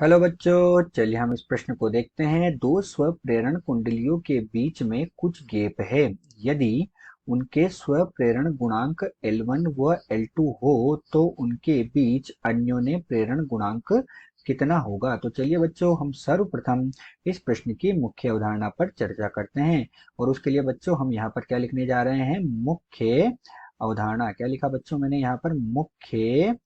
Hello बच्चों, चलिए हम इस प्रश्न को देखते हैं। दो स्वप्रेरण कुंडलियों के बीच में कुछ गैप है। यदि उनके स्वप्रेरण गुणांक L1 व L2 हो तो उनके बीच अन्योन्य प्रेरण गुणांक कितना होगा। तो चलिए बच्चों, हम सर्वप्रथम इस प्रश्न की मुख्य अवधारणा पर चर्चा करते हैं। और उसके लिए बच्चों हम यहाँ पर क्या लिखने जा रहे हैं? मुख्य अवधारणा। क्या लिखा बच्चों मैंने यहाँ पर? मुख्य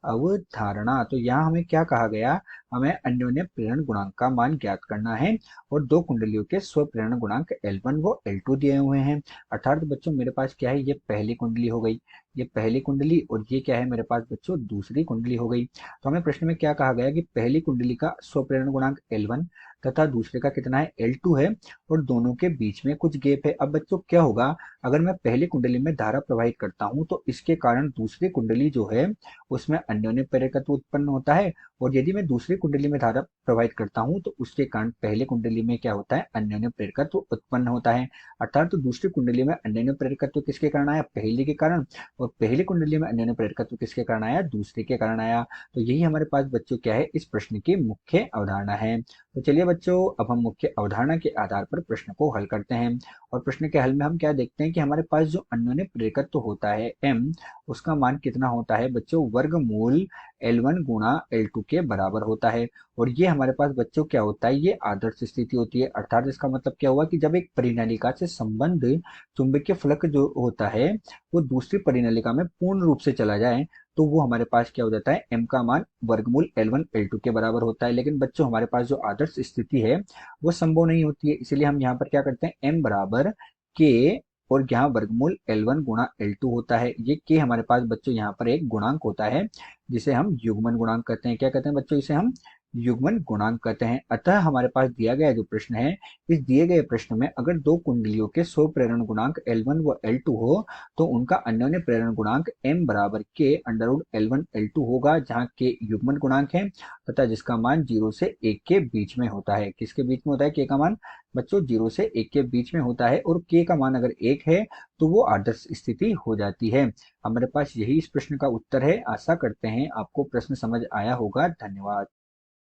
अवधारणा। तो यहाँ हमें क्या कहा गया? हमें अन्योन्य प्रेरण गुणांक का मान ज्ञात करना है और दो कुंडलियों के स्व प्रेरण गुणांक L1 व L2 दिए हुए हैं। अर्थात बच्चों मेरे पास क्या है? ये पहली कुंडली हो गई, ये पहली कुंडली, और ये क्या है मेरे पास बच्चों? दूसरी कुंडली हो गई। तो हमें प्रश्न में क्या कहा गया कि पहली कुंडली का स्व प्रेरण गुणांक L1 तथा दूसरे का कितना है? L2 है, और दोनों के बीच में कुछ गैप है। अब बच्चों क्या होगा? अगर मैं पहली कुंडली में धारा प्रवाहित करता हूं तो इसके कारण दूसरी कुंडली जो है उसमें अन्योन्य प्रेरकत्व उत्पन्न होता है, और यदि मैं दूसरी कुंडली में धारा प्रवाहित करता हूं तो उसके कारण पहले कुंडली में क्या होता है? अन्योन्य प्रेरकत्व उत्पन्न होता है। अर्थात तो दूसरी कुंडली में अन्योन्य प्रेरकत्व किसके कारण आया? पहली के कारण। और पहली कुंडली में अन्योन्य प्रेरकत्व किसके कारण आया? दूसरी के कारण आया। तो यही हमारे पास बच्चों क्या है? इस प्रश्न की मुख्य अवधारणा है। तो चलिए बच्चों, अब हम मुख्य अवधारणा के आधार पर प्रश्न को हल करते हैं। और प्रश्न के हल में हम क्या देखते हैं कि हमारे पास जो अन्योन्य प्रेरकत्व होता है m, उसका मान कितना होता है बच्चों? वर्गमूल L1 गुणा L2 के बराबर होता है। और ये हमारे पास बच्चों क्या होता है? ये आदर्श स्थिति होती है। अर्थात इसका मतलब क्या हुआ कि जब एक परिनालिका से संबंध चुंबकीय फलक जो होता है वो दूसरी परिनालिका में पूर्ण रूप से चला जाए तो वो हमारे पास क्या हो जाता है? m का मान वर्गमूल L1 L2 के बराबर होता है। लेकिन बच्चों हमारे पास जो आदर्श स्थिति है वो संभव नहीं होती है, इसलिए हम यहाँ पर क्या करते हैं? m बराबर k, और यहाँ वर्गमूल L1 गुणा L2 होता है। ये k हमारे पास बच्चों यहाँ पर एक गुणांक होता है जिसे हम युग्मन गुणांक कहते हैं। क्या कहते हैं बच्चों? इसे हम युग्मन गुणांक कहते हैं। अतः हमारे पास दिया गया जो प्रश्न है, इस दिए गए प्रश्न में अगर दो कुंडलियों के स्व प्रेरण गुणांक L1 व L2 हो तो उनका अन्योन्य प्रेरण गुणांक m बराबर k under root L1 L2 होगा, जहाँ k युग्मन गुणांक है तथा जिसका मान 0 से 1 के बीच में होता है। किसके बीच में होता है k का मान? बच्चों 0 से 1 के बीच में होता है, और k का मान अगर 1 है तो वो आदर्श स्थिति हो जाती है। हमारे पास यही इस प्रश्न का उत्तर है। आशा करते हैं आपको प्रश्न समझ आया होगा। धन्यवाद।